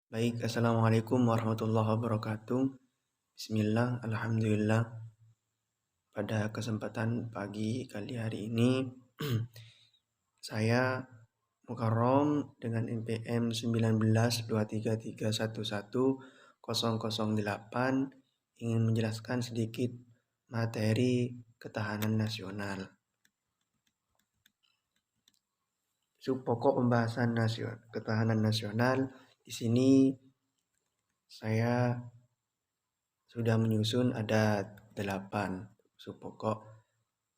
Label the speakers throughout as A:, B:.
A: Baik, Assalamualaikum warahmatullahi wabarakatuh. Bismillah, Alhamdulillah. Pada kesempatan pagi kali hari ini, saya Mukarrom dengan NPM 1923311008 ingin menjelaskan sedikit materi ketahanan nasional. Pokok pembahasan ketahanan nasional di sini saya sudah menyusun ada 8 pokok.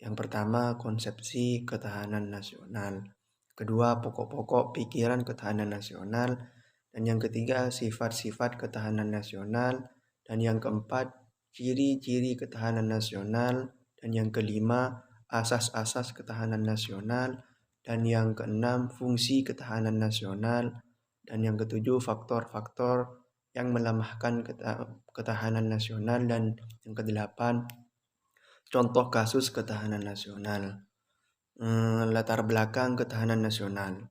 A: Yang pertama, konsepsi ketahanan nasional. Kedua, pokok-pokok pikiran ketahanan nasional. Dan yang ketiga, sifat-sifat ketahanan nasional. Dan yang keempat, ciri-ciri ketahanan nasional. Dan yang kelima, asas-asas ketahanan nasional. Dan yang keenam, fungsi ketahanan nasional. Dan yang ketujuh, faktor-faktor yang melemahkan ketahanan nasional. Dan yang kedelapan, contoh kasus ketahanan nasional. Latar belakang ketahanan nasional.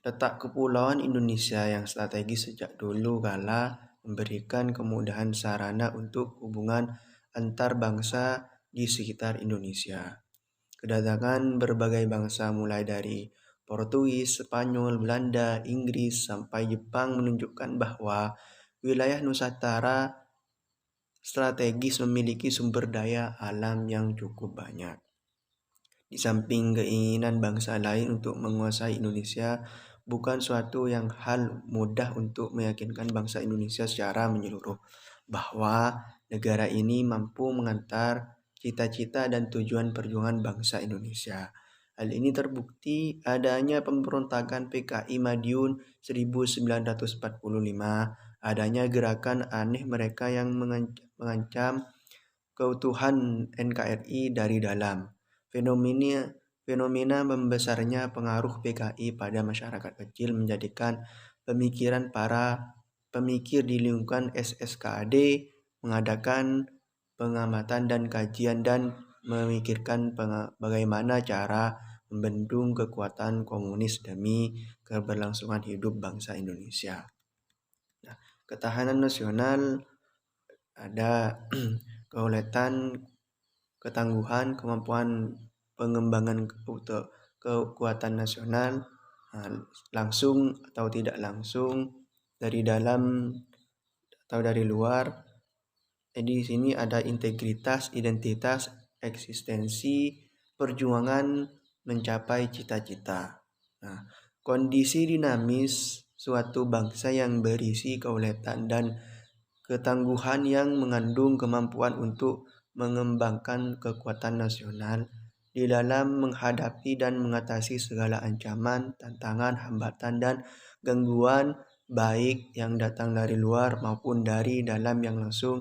A: Letak kepulauan Indonesia yang strategis sejak dulu kala memberikan kemudahan sarana untuk hubungan antar bangsa di sekitar Indonesia. Kedatangan berbagai bangsa mulai dari Portugis, Spanyol, Belanda, Inggris, sampai Jepang menunjukkan bahwa wilayah Nusantara strategis memiliki sumber daya alam yang cukup banyak. Di samping keinginan bangsa lain untuk menguasai Indonesia, bukan suatu yang hal mudah untuk meyakinkan bangsa Indonesia secara menyeluruh bahwa negara ini mampu mengantar cita-cita dan tujuan perjuangan bangsa Indonesia. Hal ini terbukti adanya pemberontakan PKI Madiun 1945, adanya gerakan aneh mereka yang mengancam keutuhan NKRI dari dalam. Fenomena membesarnya pengaruh PKI pada masyarakat kecil menjadikan pemikiran para pemikir di lingkungan SSKAD mengadakan pengamatan dan kajian dan memikirkan bagaimana cara membendung kekuatan komunis demi keberlangsungan hidup bangsa Indonesia. Nah, ketahanan nasional ada keuletan, ketangguhan, kemampuan pengembangan kekuatan nasional, langsung atau tidak langsung, dari dalam atau dari luar. Jadi di sini ada integritas, identitas, eksistensi, perjuangan mencapai cita-cita. Nah, kondisi dinamis suatu bangsa yang berisi keuletan dan ketangguhan yang mengandung kemampuan untuk mengembangkan kekuatan nasional di dalam menghadapi dan mengatasi segala ancaman, tantangan, hambatan, dan gangguan baik yang datang dari luar maupun dari dalam yang langsung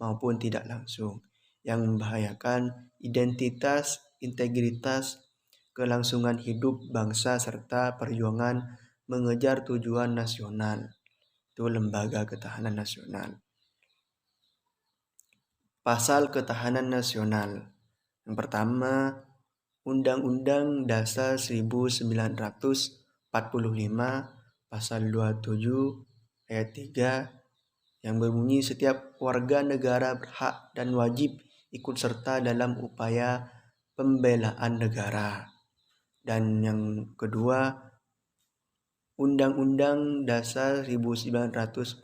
A: maupun tidak langsung, yang membahayakan identitas, integritas, kelangsungan hidup bangsa serta perjuangan mengejar tujuan nasional. Itu lembaga ketahanan nasional. Pasal ketahanan nasional. Yang pertama, Undang-Undang Dasar 1945 Pasal 27 ayat 3 yang berbunyi setiap warga negara berhak dan wajib ikut serta dalam upaya pembelaan negara. Dan yang kedua, Undang-Undang Dasar 1945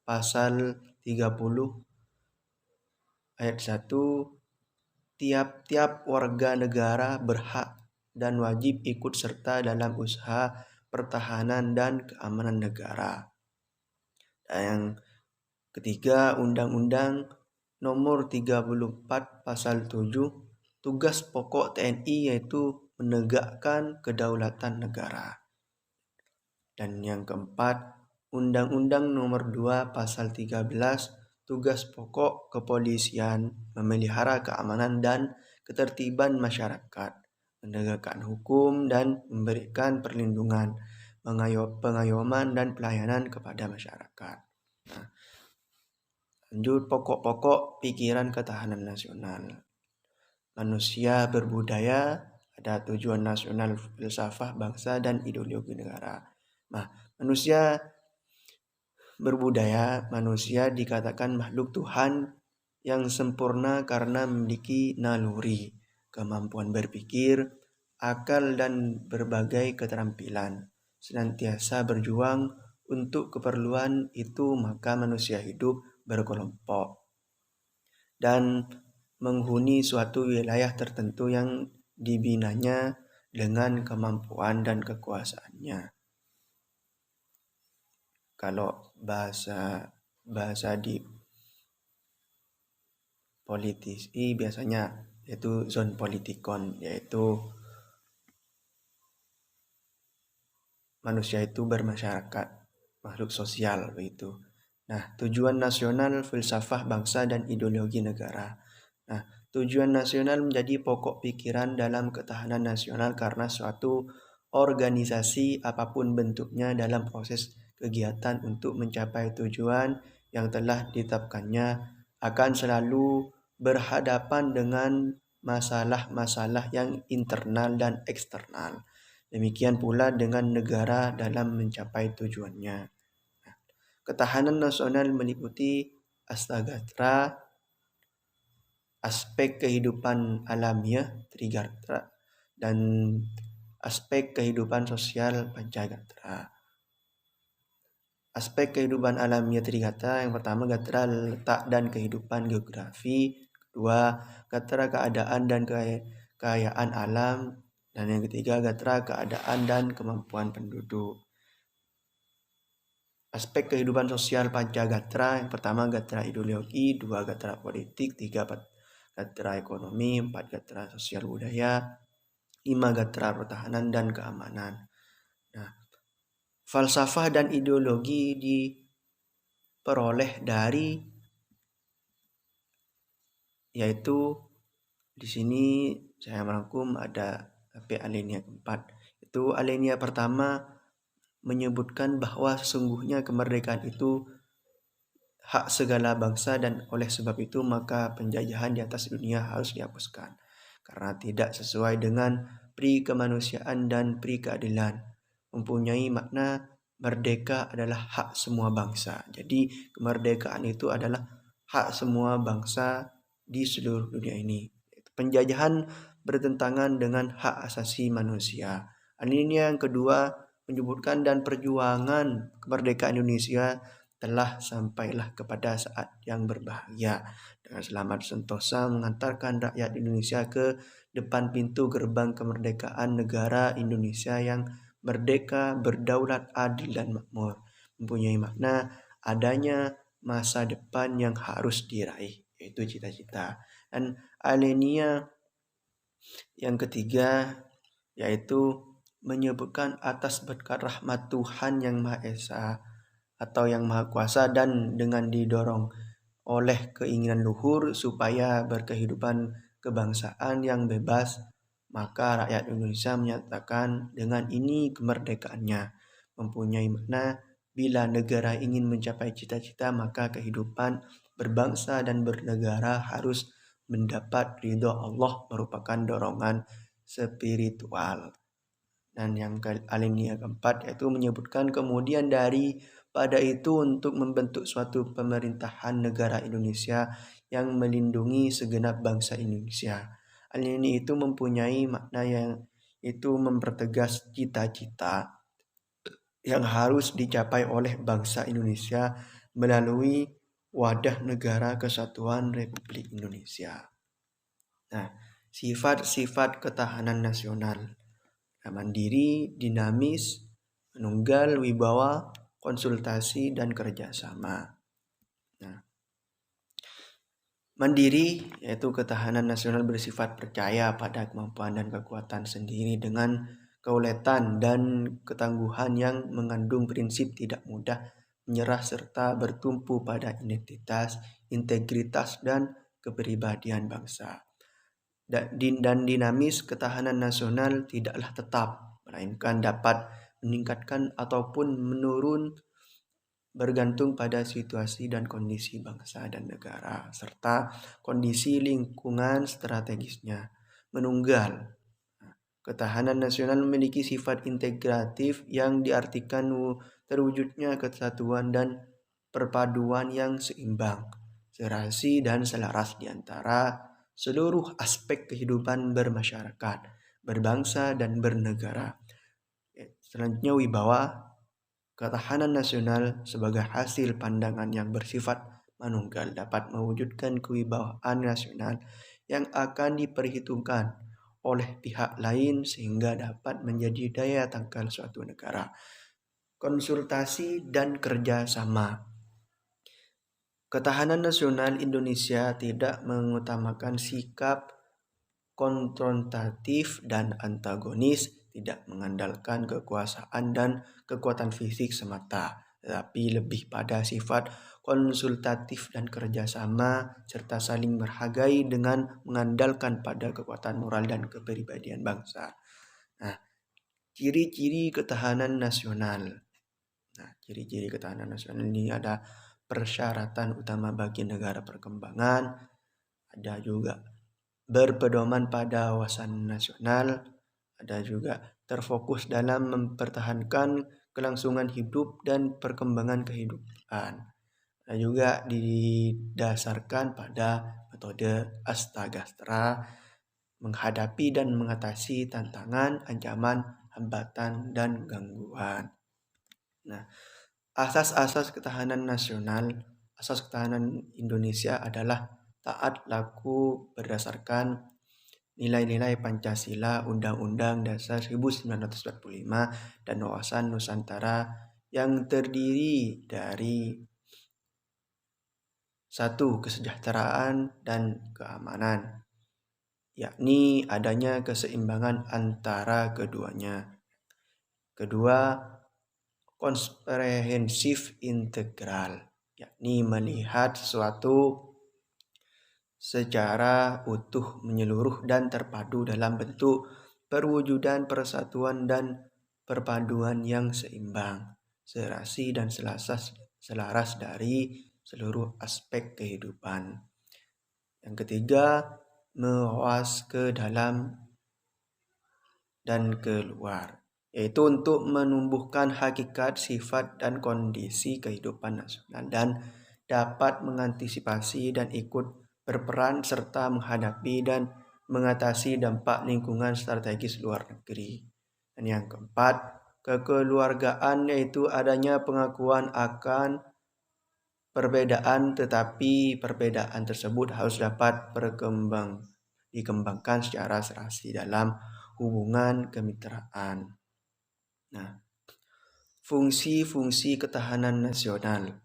A: Pasal 30 ayat 1, tiap-tiap warga negara berhak dan wajib ikut serta dalam usaha pertahanan dan keamanan negara. Dan yang ketiga, Undang-Undang Nomor 34 Pasal 7, tugas pokok TNI yaitu menegakkan kedaulatan negara. Dan yang keempat, Undang-Undang Nomor 2 Pasal 13, tugas pokok kepolisian memelihara keamanan dan ketertiban masyarakat, menegakkan hukum dan memberikan perlindungan, pengayoman dan pelayanan kepada masyarakat. Nah, lanjut pokok-pokok pikiran ketahanan nasional. Manusia berbudaya, ada tujuan nasional, filsafat bangsa dan ideologi negara. Nah, Manusia berbudaya, manusia dikatakan makhluk Tuhan yang sempurna karena memiliki naluri, kemampuan berpikir, akal dan berbagai keterampilan. Senantiasa berjuang untuk keperluan itu, maka manusia hidup berkelompok dan menghuni suatu wilayah tertentu yang dibinanya dengan kemampuan dan kekuasaannya. Kalau bahasa di politisi biasanya yaitu zon politikon, yaitu manusia itu bermasyarakat, makhluk sosial begitu. Nah, tujuan nasional, filsafah bangsa dan ideologi negara. Nah, tujuan nasional menjadi pokok pikiran dalam ketahanan nasional karena suatu organisasi apapun bentuknya dalam proses kegiatan untuk mencapai tujuan yang telah ditetapkannya akan selalu berhadapan dengan masalah-masalah yang internal dan eksternal. Demikian pula dengan negara dalam mencapai tujuannya. Ketahanan nasional meliputi astagatra, aspek kehidupan alamiah trigatra, dan aspek kehidupan sosial pancagatra. Aspek kehidupan alamiah trigatra, yang pertama gatra letak dan kehidupan geografi, kedua gatra keadaan dan kekayaan alam, dan yang ketiga gatra keadaan dan kemampuan penduduk. Aspek kehidupan sosial pancagatra, yang pertama gatra ideologi, dua gatra politik, tiga gatra ekonomi, empat gatra sosial budaya, lima gatra pertahanan dan keamanan. Nah, falsafah dan ideologi diperoleh dari, yaitu di sini saya merangkum ada alinea keempat. Itu alinea pertama menyebutkan bahwa sesungguhnya kemerdekaan itu hak segala bangsa dan oleh sebab itu maka penjajahan di atas dunia harus dihapuskan karena tidak sesuai dengan pri kemanusiaan dan pri keadilan. Mempunyai makna merdeka adalah hak semua bangsa. Jadi kemerdekaan itu adalah hak semua bangsa di seluruh dunia ini. Penjajahan bertentangan dengan hak asasi manusia. Alinea yang kedua menyebutkan dan perjuangan kemerdekaan Indonesia telah sampailah kepada saat yang berbahagia dengan selamat sentosa mengantarkan rakyat Indonesia ke depan pintu gerbang kemerdekaan negara Indonesia yang merdeka, berdaulat, adil dan makmur. Mempunyai makna adanya masa depan yang harus diraih, yaitu cita-cita. Dan alinea yang ketiga yaitu menyebutkan atas berkat rahmat Tuhan yang Maha Esa atau yang Maha Kuasa dan dengan didorong oleh keinginan luhur supaya berkehidupan kebangsaan yang bebas, maka rakyat Indonesia menyatakan dengan ini kemerdekaannya. Mempunyai makna bila negara ingin mencapai cita-cita maka kehidupan berbangsa dan bernegara harus mendapat ridho Allah merupakan dorongan spiritual. Dan yang alinea keempat yaitu menyebutkan kemudian pada itu untuk membentuk suatu pemerintahan negara Indonesia yang melindungi segenap bangsa Indonesia. Alinea itu mempunyai makna yang itu mempertegas cita-cita yang harus dicapai oleh bangsa Indonesia melalui wadah negara kesatuan Republik Indonesia. Nah, sifat-sifat ketahanan nasional: mandiri, dinamis, menunggal, wibawa, konsultasi, dan kerjasama. Nah, mandiri yaitu ketahanan nasional bersifat percaya pada kemampuan dan kekuatan sendiri dengan keuletan dan ketangguhan yang mengandung prinsip tidak mudah menyerah serta bertumpu pada identitas, integritas, dan kepribadian bangsa. Dan dinamis, ketahanan nasional tidaklah tetap, melainkan dapat meningkatkan ataupun menurun bergantung pada situasi dan kondisi bangsa dan negara, serta kondisi lingkungan strategisnya. Menunggal, ketahanan nasional memiliki sifat integratif yang diartikan terwujudnya kesatuan dan perpaduan yang seimbang, serasi dan selaras di antara seluruh aspek kehidupan bermasyarakat, berbangsa dan bernegara. Selanjutnya wibawa. Ketahanan nasional sebagai hasil pandangan yang bersifat manunggal dapat mewujudkan kewibawaan nasional yang akan diperhitungkan oleh pihak lain sehingga dapat menjadi daya tangkal suatu negara. Konsultasi dan kerjasama. Ketahanan nasional Indonesia tidak mengutamakan sikap konfrontatif dan antagonis, tidak mengandalkan kekuasaan dan kekuatan fisik semata, tetapi lebih pada sifat konsultatif dan kerjasama serta saling menghargai dengan mengandalkan pada kekuatan moral dan kepribadian bangsa. Nah, ciri-ciri ketahanan nasional. Nah, ciri-ciri ketahanan nasional ini ada persyaratan utama bagi negara perkembangan, ada juga berpedoman pada wawasan nasional, ada juga terfokus dalam mempertahankan kelangsungan hidup dan perkembangan kehidupan. Ada juga didasarkan pada metode Astagastra menghadapi dan mengatasi tantangan, ancaman, hambatan, dan gangguan. Nah, asas-asas ketahanan nasional, asas ketahanan Indonesia adalah taat laku berdasarkan nilai-nilai Pancasila, Undang-Undang Dasar 1945, dan wawasan Nusantara yang terdiri dari 1. Kesejahteraan dan keamanan, yakni adanya keseimbangan antara keduanya. Kedua, komprehensif integral, yakni melihat sesuatu secara utuh, menyeluruh dan terpadu dalam bentuk perwujudan persatuan dan perpaduan yang seimbang, serasi dan selaras dari seluruh aspek kehidupan. Yang ketiga, mewawas ke dalam dan keluar, yaitu untuk menumbuhkan hakikat, sifat, dan kondisi kehidupan nasional dan dapat mengantisipasi dan ikut berperan serta menghadapi dan mengatasi dampak lingkungan strategis luar negeri. Dan yang keempat, kekeluargaan, yaitu adanya pengakuan akan perbedaan, tetapi perbedaan tersebut harus dapat dikembangkan secara serasi dalam hubungan kemitraan. Nah, fungsi-fungsi ketahanan nasional.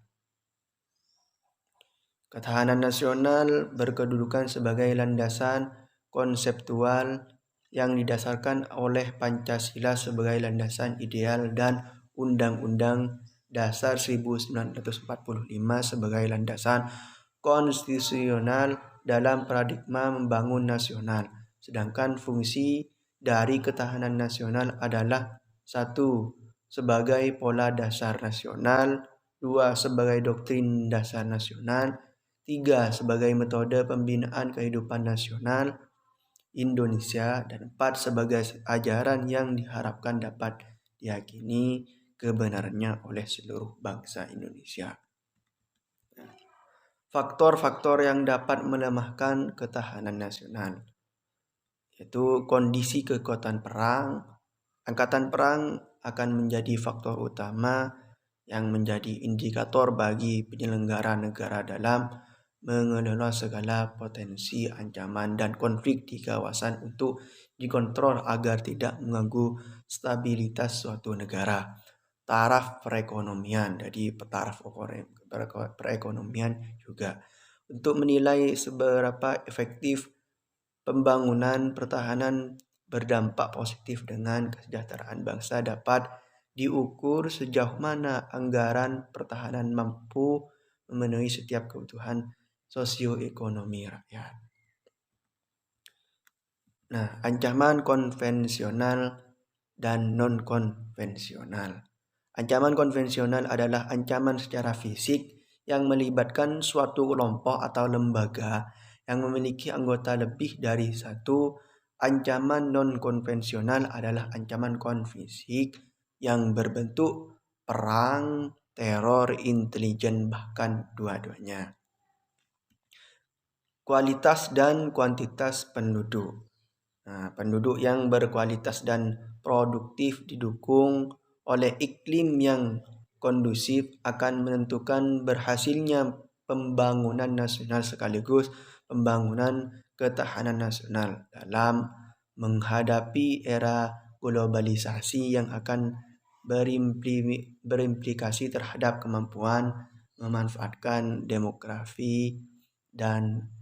A: Ketahanan nasional berkedudukan sebagai landasan konseptual yang didasarkan oleh Pancasila sebagai landasan ideal dan Undang-Undang Dasar 1945 sebagai landasan konstitusional dalam paradigma membangun nasional. Sedangkan fungsi dari ketahanan nasional adalah 1. Sebagai pola dasar nasional, 2. Sebagai doktrin dasar nasional, 3. Sebagai metode pembinaan kehidupan nasional Indonesia, dan 4. Sebagai ajaran yang diharapkan dapat diyakini kebenarannya oleh seluruh bangsa Indonesia. Faktor-faktor yang dapat melemahkan ketahanan nasional, yaitu kondisi kekuatan perang. Angkatan perang akan menjadi faktor utama yang menjadi indikator bagi penyelenggara negara dalam mengelola segala potensi ancaman dan konflik di kawasan untuk dikontrol agar tidak mengganggu stabilitas suatu negara. Taraf perekonomian, jadi taraf perekonomian juga untuk menilai seberapa efektif pembangunan pertahanan berdampak positif dengan kesejahteraan bangsa dapat diukur sejauh mana anggaran pertahanan mampu memenuhi setiap kebutuhan sosioekonomi rakyat. Nah, ancaman konvensional dan non-konvensional. Ancaman konvensional adalah ancaman secara fisik yang melibatkan suatu kelompok atau lembaga yang memiliki anggota lebih dari satu. Ancaman non-konvensional adalah ancaman non-fisik yang berbentuk perang, teror, intelijen, bahkan dua-duanya. Kualitas dan kuantitas penduduk. Nah, penduduk yang berkualitas dan produktif didukung oleh iklim yang kondusif akan menentukan berhasilnya pembangunan nasional sekaligus pembangunan ketahanan nasional dalam menghadapi era globalisasi yang akan berimplikasi terhadap kemampuan memanfaatkan demografi dan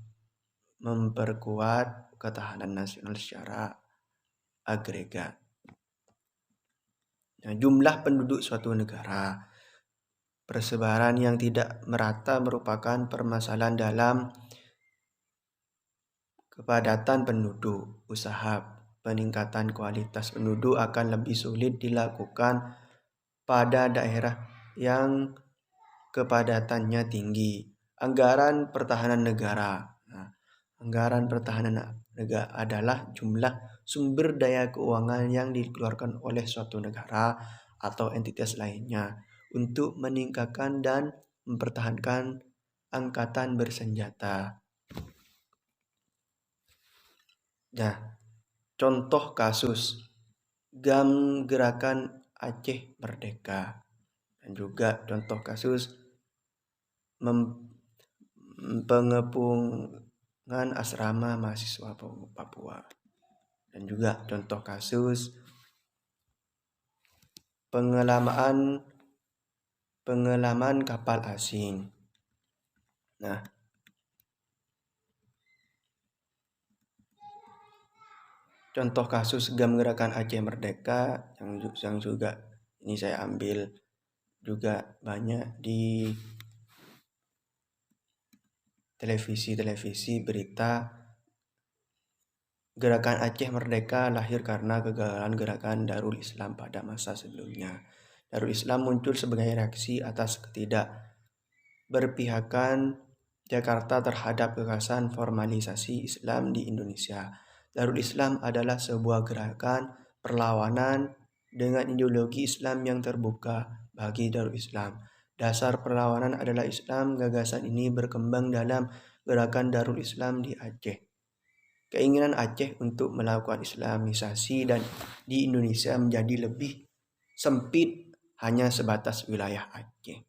A: memperkuat ketahanan nasional secara agregat. Nah, jumlah penduduk suatu negara, persebaran yang tidak merata merupakan permasalahan dalam kepadatan penduduk. Usaha peningkatan kualitas penduduk akan lebih sulit dilakukan pada daerah yang kepadatannya tinggi. Anggaran pertahanan negara. Nah, anggaran pertahanan negara adalah jumlah sumber daya keuangan yang dikeluarkan oleh suatu negara atau entitas lainnya untuk meningkatkan dan mempertahankan angkatan bersenjata. Nah, contoh kasus GAM Gerakan Aceh Merdeka dan juga contoh kasus pengepungan asrama mahasiswa Papua dan juga contoh kasus pengelaman kapal asing. Nah, contoh kasus GAM Gerakan Aceh Merdeka yang juga ini saya ambil juga banyak di televisi berita. Gerakan Aceh Merdeka lahir karena kegagalan gerakan Darul Islam pada masa sebelumnya. Darul Islam muncul sebagai reaksi atas berpihakan Jakarta terhadap gagasan formalisasi Islam di Indonesia. Darul Islam adalah sebuah gerakan perlawanan dengan ideologi Islam yang terbuka bagi Darul Islam. Dasar perlawanan adalah Islam. Gagasan ini berkembang dalam gerakan Darul Islam di Aceh. Keinginan Aceh untuk melakukan Islamisasi dan di Indonesia menjadi lebih sempit hanya sebatas wilayah Aceh.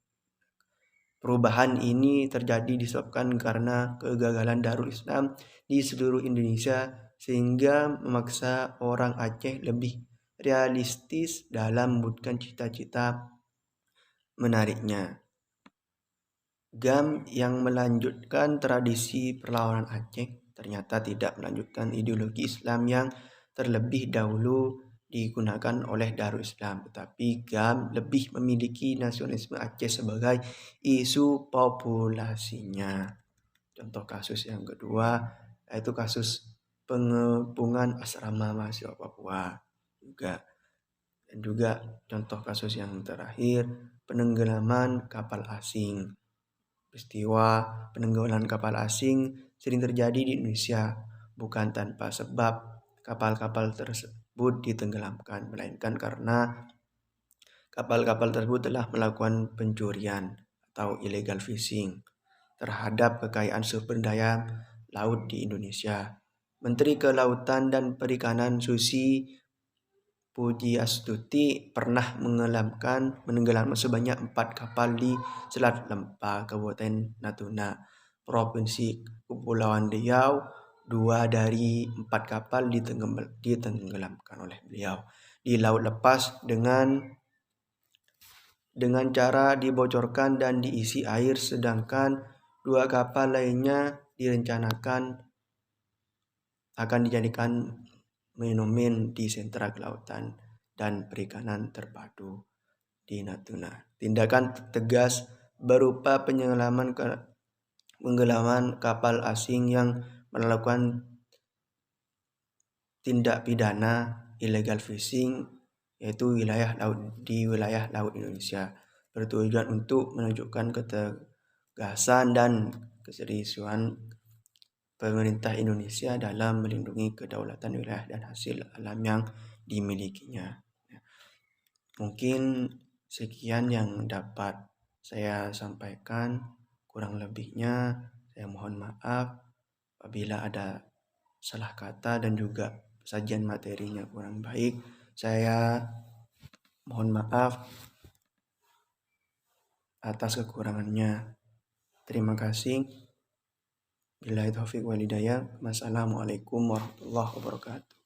A: Perubahan ini terjadi disebabkan karena kegagalan Darul Islam di seluruh Indonesia sehingga memaksa orang Aceh lebih realistis dalam mewujudkan cita-cita menariknya. GAM yang melanjutkan tradisi perlawanan Aceh ternyata tidak melanjutkan ideologi Islam yang terlebih dahulu digunakan oleh Darul Islam, tetapi GAM lebih memiliki nasionalisme Aceh sebagai isu populasinya. Contoh kasus yang kedua yaitu kasus pengepungan asrama mahasiswa Papua dan juga contoh kasus yang terakhir penenggelaman kapal asing. Peristiwa penenggelaman kapal asing sering terjadi di Indonesia bukan tanpa sebab kapal-kapal tersebut ditenggelamkan, melainkan karena kapal-kapal tersebut telah melakukan pencurian atau illegal fishing terhadap kekayaan sumber daya laut di Indonesia. Menteri Kelautan dan Perikanan Susi Pujiastuti pernah menenggelamkan sebanyak 4 kapal di Selat Lempa, Kabupaten Natuna, Provinsi Kepulauan Riau. 2 dari 4 kapal ditenggelamkan oleh beliau di laut lepas dengan cara dibocorkan dan diisi air, sedangkan 2 kapal lainnya direncanakan akan dijadikan monumen di sentra kelautan dan perikanan terpadu di Natuna. Tindakan tegas berupa penenggelaman kapal asing yang melakukan tindak pidana illegal fishing yaitu wilayah laut Indonesia bertujuan untuk menunjukkan ketegasan dan keseriusan pemerintah Indonesia dalam melindungi kedaulatan wilayah dan hasil alam yang dimilikinya. Mungkin sekian yang dapat saya sampaikan. Kurang lebihnya saya mohon maaf apabila ada salah kata dan juga sajian materinya kurang baik. Saya mohon maaf atas kekurangannya. Terima kasih. Billahi taufiq wal hidayah. Wassalamualaikum warahmatullahi wabarakatuh.